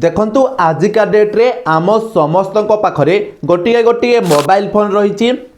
देखंतु आजिका डेट रे आम समस्त पाखरे गोटे गोटे मोबाइल फोन रही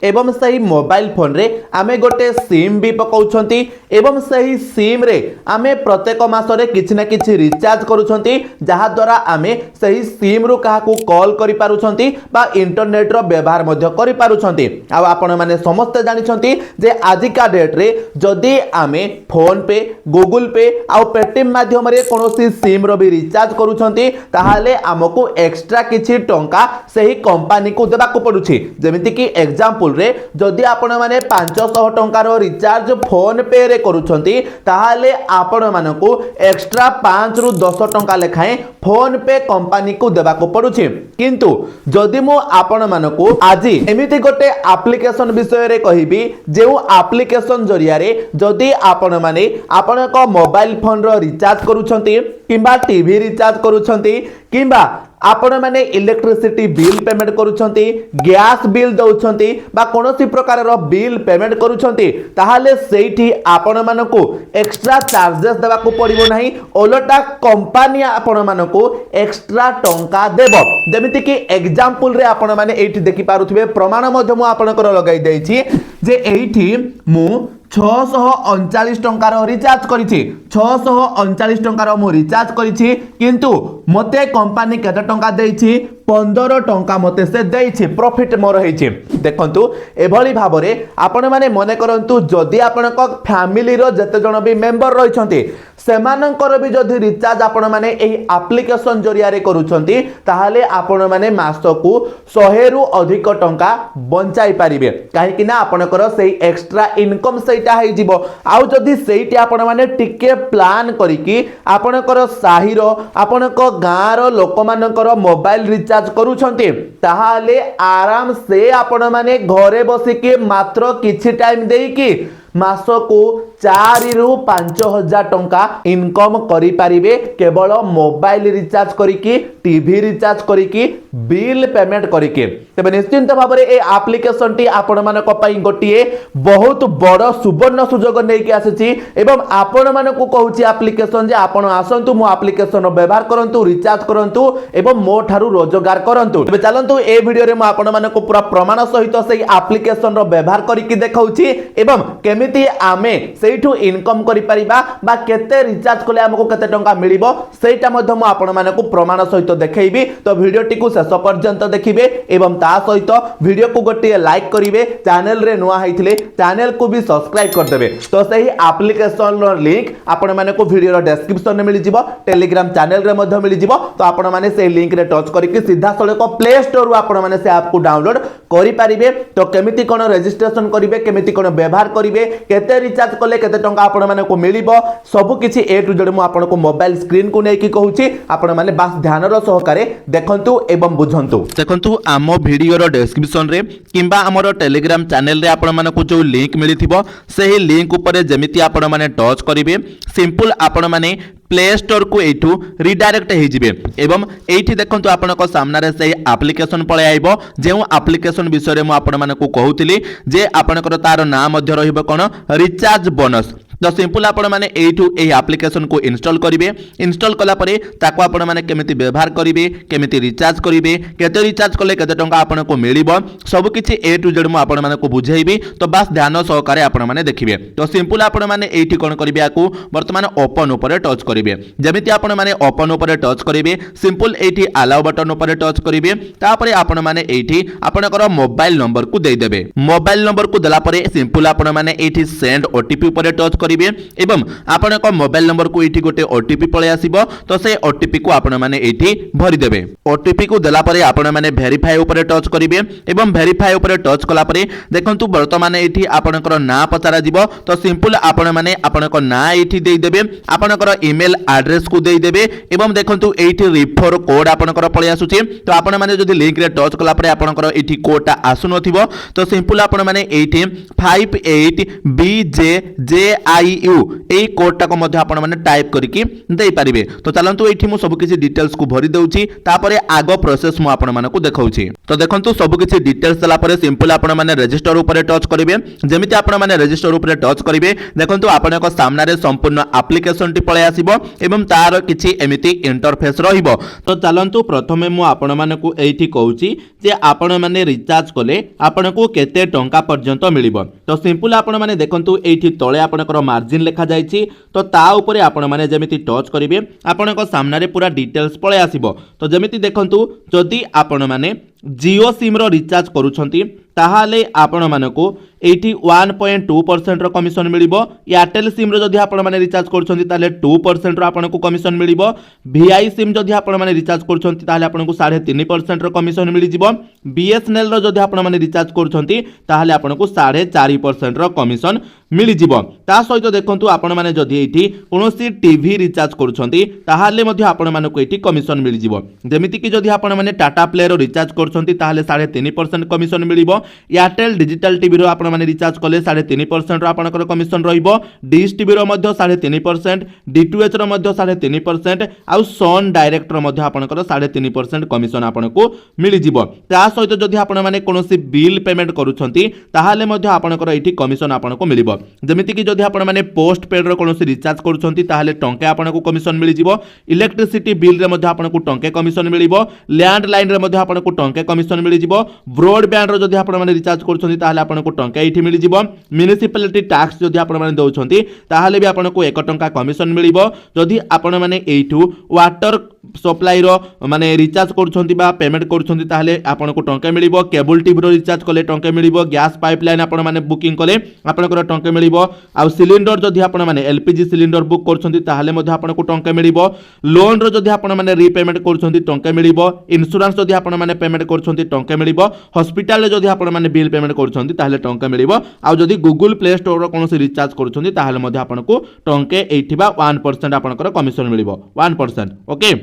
एवं सही मोबाइल फोन रे आमे गोटे सिम भी पकाउछंती एवं सही सिम रे आमे प्रत्येक मासरे किछि ना किछि रिचार्ज करूछंती जहा द्वारा आमे सही सिम रु काहाकू कॉल करि पारुछंती बा इंटरनेट रो व्यवहार मध्य करि पारुछंती। आ आपण माने समस्त जानिछंती जे आजिका डेट रे जदी आमे फोन पे गूगल पे आ पेटीएम माध्यम रे कोनोसी सिम रो भी रिचार्ज करूछंती ताहाले आमको एक्स्ट्रा किछि टंका सही कंपनी को देबा को पडुछि। जेमिति कि एग्जांपल रे जदी आपण माने 500 टंका रो रिचार्ज फोन पे रे करूछंती ताहाले आपण मानको एक्स्ट्रा 5 रु 10 टंका लेखाए फोन पे कंपनी को देबा को पडुछि। किंतु जदी मो आपण मानको आजि एमिति गोटे एप्लीकेशन विषय रे कहिबी जेउ एप्लीकेशन जरिया रे जदी आपण माने आपण को मोबाइल फोन रो रिचार्ज करूछंती किंबा टीवी रिचार्ज करूछंती किंबा आपण माने इलेक्ट्रिसिटी बिल पेमेंट करूछंती गैस बिल दउछंती बा कोनोसी प्रकार रो बिल पेमेंट करूछंती ताहाले सेठी आपण मानको एक्स्ट्रा चार्जेस देबा को पड़िबो नाही ओलटा कंपनी आपण मानको एक्स्ट्रा टंका देबो। जेमिति कि एग्जांपल रे आपण माने एठी देखि पारुथिबे प्रमाण मध्यम आपण को लगाई देछि जे एठी मु 639 टंकार रिचार्ज करिछि 639 टंकार मु रिचार्ज करिछि किंतु मते कंपनी केते टंका देछि 15 टंका मते से देछि प्रॉफिट मोर हेछि। देखंतु एभली भाबरे आपण माने मने करंतु जदी आपण को फैमिली रो जते जण भी मेंबर रहिछंती सेमानंकर भी जदी रिचार्ज आपण माने एही एप्लीकेशन जरिया रे करूछंती ताहाले आपण माने मासकू 100 रु अधिक टंका बंचाई पारिबे काहे कि ना आपनकर सेही एक्स्ट्रा इनकम सेटा हेइ जिवो। आउ जदी सेठी आपण माने टिके प्लान करिकि आपनकर साही रो आपनको गां रो लोक मानकर मोबाइल रिचार्ज करूछंती ताहाले आराम से आपण माने घरे बसिके मात्र किछि टाइम देइकि मासको 4 रु 5000 टंका इनकम करि पारिबे केवल मोबाइल रिचार्ज करिकि टीवी रिचार्ज करिकि बिल पेमेंट करिकि। तबे निश्चिंत भाबरे ए एप्लीकेशन टी आपण मानको पई गोटिए बहुत बड़ सुवर्ण सुजोग नै कि आसीछि एवं आपण मानको कहूछि एप्लीकेशन जे आपण आसंतु मो एप्लीकेशन व्यवहार करंतु रिचार्ज करंतु एवं मो ठारू रोजगार करंतु। तबे चलंतु ए वीडियो रे मो आपण मानको पूरा प्रमाण सहित सेही एप्लीकेशन रो व्यवहार करिकि देखाउछि एवं केमिति आमे सेठू इनकम करि परिबा बा केते रिचार्ज कोले हमको केते टंका मिलिबो सेटा मध्ये मो आपण मानको प्रमाण सहित देखैबी। तो वीडियो टी को शेष पर्यंत देखिबे एवं ता सहित वीडियो को गोटे लाइक करिवे चैनल रे नुआ हैथिले चैनल को भी सब्सक्राइब कर देबे। तो सही एप्लीकेशन रो लिंक आपण मानको वीडियो रो डिस्क्रिप्शन में मिलि जिवो टेलीग्राम चैनल रे मध्ये मिलि जिवो। तो आपण माने से लिंक रे टच करिकि सीधा सळक प्ले स्टोर रु आपण माने से ऐप को डाउनलोड करि पारिबे। तो केमिति कोन रजिस्ट्रेशन करिवे केमिति कोन व्यवहार करिवे केते रिचार्ज कले केते टंका आपण माने को मिलिबो सब किछि ए टू जेड मु आपण को मोबाइल स्क्रीन को नै कि कहूछि आपण माने बस ध्यान रो सहकारे देखंतु एवं बुझंतु। देखंतु आम वीडियो रो डिस्क्रिप्शन रे किंबा हमरो टेलीग्राम चैनल रे आपण माने को जो लिंक मिलिथिबो सेही लिंक ऊपर जेमिति आपण माने टच करिवे सिंपल आपण माने प्ले स्टोर को एठू रिडायरेक्ट हे जिवे एवं एठी देखंतु आपनको सामना रे से एप्लीकेशन पळे आइबो जेउ एप्लीकेशन विषय रे मु आपण मानको कहूतिली जे आपनकर तार नाम मध्ये रहिबो कोन रिचार्ज बोनस। तो सिंपल आपण माने एठू ए एप्लीकेशन को इंस्टॉल करिवे इंस्टॉल कला परे ताको आपण माने केमिति व्यवहार करिवे केमिति रिचार्ज करिवे केते रिचार्ज कले केते टंका आपनको मिलिबो सब किछि ए टू जेड मु आपण मानको बुझेइबी। तो बस ध्यान सहकारे आपण माने देखिबे। तो सिंपल आपण माने एठी कोन करिवे आकू वर्तमान ओपन ऊपर टच करिवे जेमिति आपण माने ओपन ऊपर टच करिवे सिंपल एठी अलाउ बटन ऊपर टच करिवे तापरे आपण माने एठी आपनकर मोबाइल नंबर को देइ देबे। मोबाइल नंबर को देला परे सिंपल आपण माने एठी सेंड ओटीपी ऊपर टच करिवे एवं आपण को मोबाइल नंबर को एठी गोटे ओटीपी पळे आसीबो। तो से ओटीपी को आपण माने एठी भरि देबे। ओटीपी को देला परे आपण माने वेरीफाई ऊपर टच करिवे एवं वेरीफाई ऊपर टच कला परे देखंतु वर्तमान एठी आपनकर ना पचारा जिवो। तो सिंपल आपण माने आपनकर ना एठी देइ देबे आपनकर ईमेल एड्रेस को देइ देबे एवं देखंतु एठी रिफर कोड आपनकर पळे आसुची। तो आपण माने जदि लिंक रे टच कला परे आपनकर एठी कोडटा आसु नथिबो तो सिंपल आपण माने एठी 58BJJI IU এই কোডটা को मध्य आपण माने टाइप करिकि देई परिबे। तो चलंतु एठी मु सब किछि डिटेल्स को भरि दउछि तापरे आगो प्रोसेस मु आपण माने को देखौछि। तो देखंतु सब किछि डिटेल्स दला परे सिंपल आपण माने रजिस्टर ऊपर टच करिवे। जेमिति आपण माने रजिस्टर ऊपर टच करिवे देखंतु आपण को सामने रे संपूर्ण एप्लीकेशन टी पळे आसीबो एवं तार किछि एमिति इंटरफेस रहिबो। तो चलंतु प्रथमे मु आपण माने को एठी कहूछि जे आपण माने रिचार्ज कले आपण को केते टंका पर्यंत मिलिबो। तो सिंपल आपण माने देखंतु एठी तळे आपणकर मार्जिन लिखा जायछि। तो ता ऊपर आपण माने जेमिति टच करिवे आपण को सामने रे पूरा डिटेल्स पळे आसीबो। तो जेमिति देखंतु जदि आपण माने जियो सिम रो रिचार्ज करूछंती ताहाले आपण मानको एठी 1.2% रो कमिशन मिलिबो। एयरटेल सिम रो जदि आपण माने रिचार्ज करूछंती ताहाले 2% रो आपण को कमिशन मिलिबो। VI सिम जदि आपण माने रिचार्ज करूछंती ताहाले आपण को 3.5% रो कमिशन मिलि जिवो। BSNL रो जदि आपण माने रिचार्ज करूछंती ताहाले आपण को 4.5% रो कमिशन मिलि जिवो। ता सहित देखंतु आपण माने जदि एठी कोनोसी टीवी रिचार्ज करूछंती ताहाले मध्ये आपण मानको एठी कमिशन मिलि जिवो। जेमिति कि जदि आपण माने टाटा प्ले रो रिचार्ज करूछंती ताहाले 3.5% कमिशन मिलिबो। एयरटेल डिजिटल टीवी रो आपण माने रिचार्ज कले 3.5% रो आपनकर कमिशन रहिबो। डिश टीवी रो मध्ये 3.5%, DTH रो मध्ये 3.5% आ सन डायरेक्ट रो मध्ये आपनकर 3.5% कमिशन आपनको मिलि जिवो। ता सहित जदि आपण माने कोनोसी बिल पेमेंट करूछंती ताहाले मध्ये आपनकर एठी कमिशन आपनको मिलिबो। जेमिति कि जदि आपण माने पोस्ट पेड रो कोनोसी रिचार्ज करूछंती ताहाले टंके आपनको कमिशन मिलि जिवो। इलेक्ट्रिसिटी बिल रे मध्ये आपनको टंके कमिशन मिलिबो। लैंडलाइन रे मध्ये आपनको टंके कमिशन मिलि जिवो। ब्रॉडबैंड रो जदि आपण माने रिचार्ज करूछंती ताहाले आपनको टंके एठी मिलि जिवो। म्युनिसिपैलिटी टैक्स जदि आपण माने दउछंती ताहाले भी आपनको 1 टंका कमिशन मिलिबो। जदि आपण माने एठू वाटर सप्लाई रो माने रिचार्ज करूछंती बा पेमेंट करूछंती ताहाले आपनको टंके मिलिबो। केबल टीवी रो रिचार्ज कले टंके मिलिबो। गैस पाइपलाइन आपण माने बुकिंग कले आपनको टंके मिलिबो। आ सिलिंडर जदि आपण माने LPG सिलिंडर बुक करूछंती ताहाले मध्ये आपनको टंके मिलिबो। लोन रो जदि आपण माने रीपेमेंट करूछंती टंके मिलिबो। इंश्योरेंस जदि आपण माने पेमेंट करूछंती टंके मिलिबो। हॉस्पिटल रे जदि आपण माने बिल पेमेंट करूछंती ताहाले टंके मिलिबो। आ जदि गूगल प्ले स्टोर रो कोनोसी रिचार्ज करूछंती ताहाले मध्ये आपनको टंके एठिबा 1% आपनकर कमिशन मिलिबो। 1%। ओके।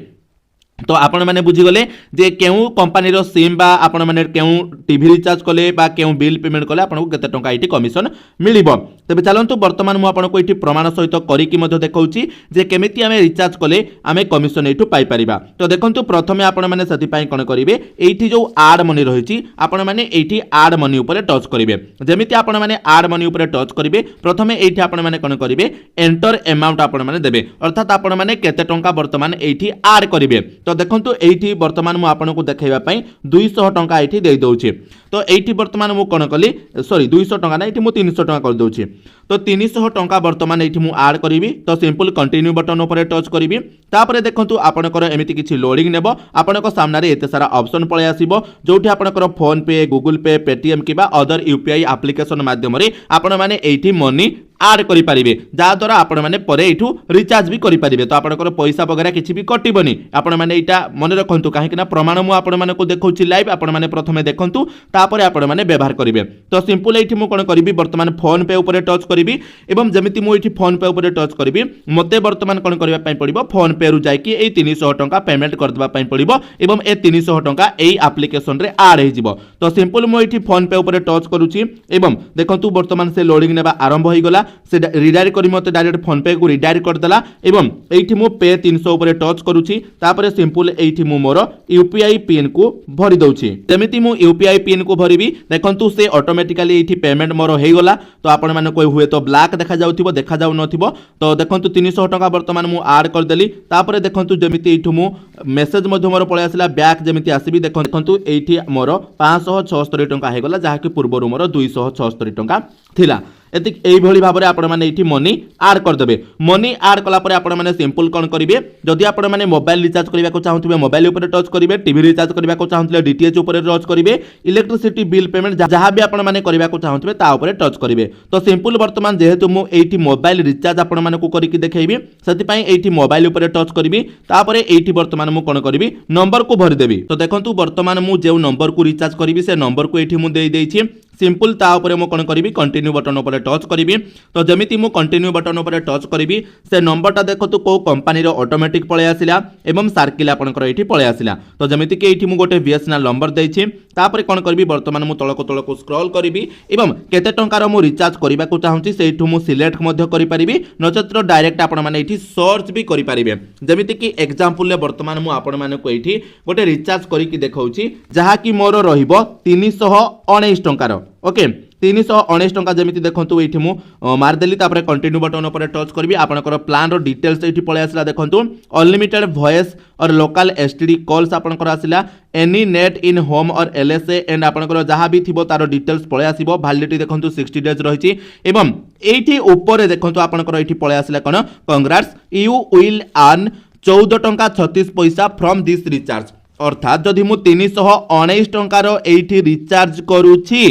तो आपण माने बुझी गले जे केउ कंपनी रो सिम बा आपण माने केउ टीवी रिचार्ज कले बा केउ बिल पेमेंट कले आपनको केते टंका एठी कमिशन मिलिबो। तबे चलंतु वर्तमान मु आपनको एठी प्रमाण सहित करी कि मध्ये देखौची जे केमिति आमे रिचार्ज कले आमे कमिशन एठु पाई परिबा। तो देखंतु प्रथमे आपण माने सति पई कोन करिवे एठी जो ऐड मनी रहिची आपण माने एठी ऐड मनी ऊपर टच करिवे। जेमिति आपण माने ऐड मनी ऊपर टच करिवे प्रथमे एठी आपण माने कोन करिवे एंटर अमाउंट आपण माने देबे अर्थात आपण माने केते टंका वर्तमान एठी ऐड करिवे। तो देखंतु एठी वर्तमान मु आपनको देखाइबा पई 200 टंका एठी देई दउची। तो एठी वर्तमान मु कोन कली सॉरी 200 टंका ना एठी मु 300 टंका कर दउची। तो 300 टंका वर्तमान एठी मु ऐड करिवि। तो सिंपल कंटिन्यू बटन ऊपर टच करिवि। तापरे देखंतु आपनकर एमिति किछि लोडिंग नेबो आपनको सामने रे एते सारा ऑप्शन पळे आसीबो जोठी आपनकर फोन पे गूगल पे पेटीएम किबा अदर यूपीआई एप्लीकेशन माध्यम रे आपण माने एठी मनी ऐड करि परिबे जा द्वारा आपण माने परे एठू रिचार्ज भी करि परिबे। तो आपनकर पैसा वगैरह किछि भी कटिबनी आपण माने एटा मने रखंतु काहे कि ना प्रमाण मु आपण माने को देखौछि लाइव आपण माने प्रथमे देखंतु तापरे आपण माने व्यवहार करिवे। तो सिंपल एठी मु कोन करिवि वर्तमान फोन पे ऊपर टच करिवि एवं जेमिति मु एठी फोन पे ऊपर टच करिवि मते वर्तमान कोन करिवा पई पड़िबो फोन पे रु जाय कि ए 300 टंका पेमेंट कर देबा पई पड़िबो एवं ए 300 टंका एई एप्लीकेशन रे ऐड हे जिवो। तो सिंपल मु एठी फोन पे ऊपर टच करूछि एवं देखंतु वर्तमान से लोडिंग नेबा आरंभ होई गला से रिडायरेक्ट करी मते डायरेक्ट फोन पे को रिडायरेक्ट कर देला एवं एठी मु पे 300 ऊपर टच करूछि तापरे सिंपल एठी मु मोर यूपीआई पिन को भरि दउछि। जेमिति मु यूपीआई पिन को भरिबी देखंतु से ऑटोमेटिकली एठी पेमेंट मोर हे गला। तो आपण माने कोइ हुए तो ब्लैक देखा जाउथिबो देखा जाउ नथिबो। तो देखंतु 300 टंका वर्तमान मु ऐड कर देली तापरे देखंतु जेमिति एठु मु मेसेज मध्ये मोर पळे आसिला बैक जेमिति आसीबी देखंतु एठी मोर 576 टंका हे गला जहा कि पूर्व मोर 276 टंका थिला। एतिक एई भली भाबरे आपण माने एठी मनी ऐड कर देबे। मनी ऐड कला परे आपण माने सिंपल कोन करिवे जदि आपण माने मोबाइल रिचार्ज करबा को चाहउथिबे मोबाइल ऊपर टच करिवे। टीवी रिचार्ज करबा को चाहउथिले डीटीएच ऊपर टच करिवे। इलेक्ट्रिसिटी बिल पेमेंट जहां भी आपण माने करबा को चाहउथिबे ता ऊपर टच करिवे। तो सिंपल वर्तमान जेहेतु मु एठी मोबाइल रिचार्ज आपण माने को करिकि देखैबी सति पई एठी मोबाइल ऊपर टच करिवि तापरे एठी वर्तमान मु कोन करिवि नंबर को भरि देबी। तो देखंतु वर्तमान मु जे नंबर को रिचार्ज करिवि से नंबर को एठी मु देई दैछि सिंपल ता ऊपर मु कोन करिवि कंटिन्यू बटन ऊपर टच करिवि। तो जमिति मु कंटिन्यू बटन ऊपर टच करिवि से नंबरटा देखतु को कंपनी रो ऑटोमेटिक पळे आसिला एवं सर्किल आपनकर एठी पळे आसिला। तो जमिति कि एठी मु गोटे बीएसएनएल नंबर देछि तापर कोन करबि वर्तमान मु तळको स्क्रॉल करिवि एवं केते टंकार मु रिचार्ज करबा को चाहूछि सेठु मु सिलेक्ट मध्य करि परिबि नचत्र डायरेक्ट आपण माने एठी सर्च भी करि परिबे। जमिति कि एग्जांपल ले वर्तमान मु आपण माने को एठी गोटे रिचार्ज करि कि देखाउछि जहा कि मोर रहिबो 319 टंकार। ओके 319 टंका जमिति देखंतु एठी मु मारदेली तापर कंटिन्यू बटन ऊपर टच करबी आपनकर प्लान रो डिटेल्स एठी पळे आसिला। देखंतु अनलिमिटेड वॉइस और लोकल एसटीडी कॉल्स आपनकर आसिला एनी नेट इन होम और एलएसए एंड आपनकर जहा भी थिबो तारो डिटेल्स पळे आसीबो। वैलिडिटी देखंतु 60 डेज रहिछि एवं एठी ऊपर देखंतु आपनकर एठी पळे आसिला कोन कांग्रेट्स यू विल अर्न 14 टंका 36 पैसा फ्रॉम दिस रिचार्ज। अर्थात जदि मु 319 टंकार एठी रिचार्ज करूछि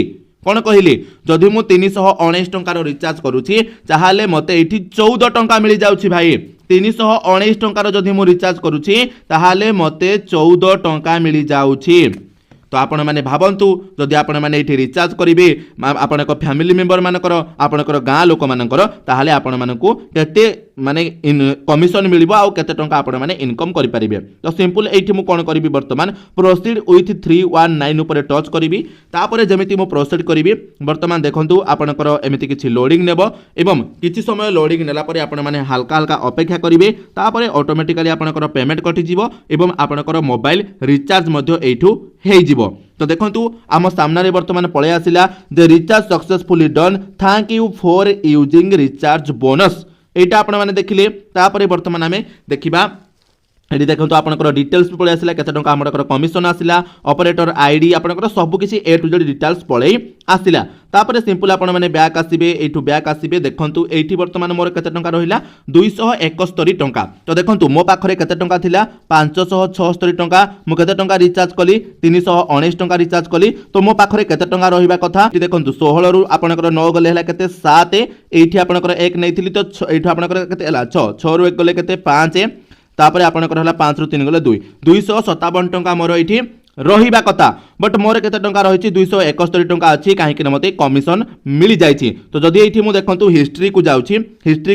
कौन कहली जदि मु 319 टंकार रिचार्ज करूछि ताहाले मते एठी 14 टंका मिल जाउछि भाई। 319 टंकार जदि मु रिचार्ज करूछि ताहाले मते 14 टंका मिल जाउछि। तो आपण माने भाबंतु जदि आपण माने एठी रिचार्ज करिवे आपण को फैमिली मेंबर मानकर आपण को गां लोक मानकर ताहाले आपण मानकु केते माने कमिशन मिलिबो आ केते टंका आपण माने इनकम करि परिबे। तो सिंपल एठी मु कोन करिवि वर्तमान प्रोसीड विथ 319 ऊपर टच करिवि तापर जेमिति मु प्रोसीड करिवि वर्तमान देखंतु आपनकर एमिति किछि लोडिंग नेबो एवं किछि समय लोडिंग नेला परे आपण माने हल्का हल्का अपेक्षा करिवे तापर ऑटोमेटिकली आपनकर पेमेंट कटि जिवो एवं आपनकर मोबाइल रिचार्ज मध्य एठू हेइ जिवो। तो देखंतु आम सामने वर्तमान पळे आसिला the recharge successfully done thank you for using recharge bonus. एटा आपण माने देखिले तापर वर्तमान आमे देखिबा एडी देखंतु आपनकर डिटेल्स भी पळे आसिला केते टंका हमरकर कमिशन आसिला ऑपरेटर आईडी आपनकर सब किछि ए टू जेड डिटेल्स पळे आसिला। तापर सिंपल आपण माने बैक आसीबे एठू बैक आसीबे देखंतु एठी वर्तमान मोर केते टंका रहिला 271 टंका। तो देखंतु मो पाखरे केते टंका थिला 576 टंका मु केते टंका रिचार्ज कली 319 टंका रिचार्ज कली। तो मो पाखरे केते टंका रहिबा कथा देखंतु 16 रु आपनकर 9 गले हला केते 7 एठी आपनकर 1 नैथिली तो एठू आपनकर केते हला 6 6 रु 1 गले केते 5 तापर आपनकर हला 5 रु 3 गले 2 257 टंका मोर एठी रहिबा कथा बट मोर केते टंका रहिछि 271 टंका अछि काहे कि मते कमिशन मिली जाइछि। तो जदि एठी मु देखंतु हिस्ट्री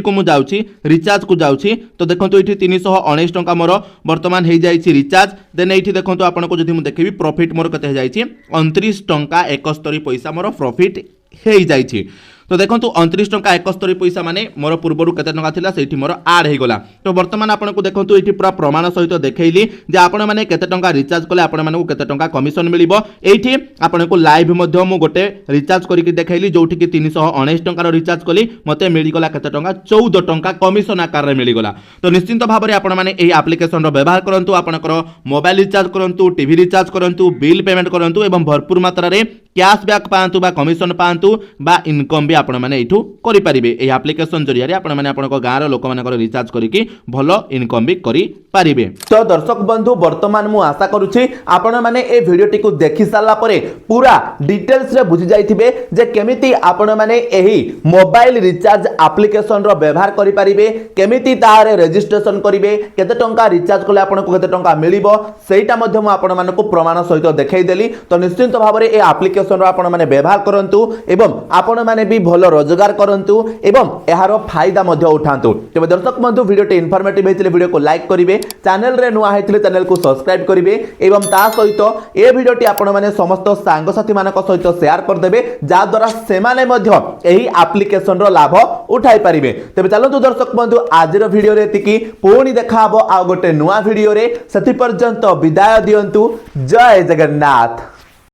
को मु जाउछि रिचार्ज को जाउछि तो देखंतु एठी 319 टंका मोर वर्तमान हे जाइछि रिचार्ज। देन एठी देखंतु आपन को जदि मु देखिबि प्रॉफिट मोर केते हे जाइछि 29 टंका 71 पैसा मोर प्रॉफिट हे जाइछि। तो देखंतु 29 टंका 71 पैसा माने मोर पूर्वरु केते टंका थिला सेठी मोर ऐड हे गला। तो वर्तमान आपन को देखंतु एठी पूरा प्रमाण सहित देखैली जे आपन माने केते टंका रिचार्ज कले आपन माने को केते टंका कमिशन मिलिबो। एठी आपन को लाइव मध्ये मु गोटे रिचार्ज करिक देखैली जोठी कि 319 टंका रिचार्ज कली मते मिली गला केते टंका 14 टंका कमिशन आकार रे मिली गला। तो निश्चित भाबरे आपन माने एही एप्लीकेशन रो व्यवहार करंतु आपनकर मोबाइल रिचार्ज करंतु टीवी रिचार्ज करंतु बिल पेमेंट करंतु एवं भरपूर मात्रा रे कैशबैक पांतु बा कमिशन पांतु बा इनकम भी आपण माने एठू करि परिबे। एही एप्लीकेशन जरिया रे आपण माने आपण को गां रो लोक मानकर रिचार्ज करिकि भलो इनकम भी करि परिबे। तो दर्शक बंधु वर्तमान मु आशा करूछि आपण माने ए वीडियो टिकु देखि साला परे पूरा डिटेल्स रे बुझि जाइथिबे जे केमिति आपण माने एही मोबाइल रिचार्ज एप्लीकेशन रो व्यवहार करि परिबे केमिति तारे रजिस्ट्रेशन करिवे केते टंका रिचार्ज कले आपण को केते टंका मिलिबो सेटा मध्ये मु आपण मानकु प्रमाण सहित देखाई देली। तो निश्चित भाबरे ए एप्लीकेशन रो आपण माने व्यवहार करंतु एवं आपण माने भी भलो रोजगार करंतु एवं एहारो फायदा मध्ये उठांतु। तबे दर्शक बंधु वीडियो टे इन्फॉर्मेटिव हेतिले वीडियो को लाइक करिवे चैनल रे नुआ हेतिले चैनल को सब्सक्राइब करिवे एवं ता सहित ए वीडियो टी आपण माने समस्त सांग साथी मानक सहित शेयर कर देबे जा द्वारा से माने मध्ये एही एप्लीकेशन रो लाभ उठाई परिवे। तबे चलंतु दर्शक बंधु आज रो वीडियो रे तिकी पुणी देखा हबो आ गोटे नुआ वीडियो रे सति पर्यंत विदाय दियंतु। जय जगन्नाथ।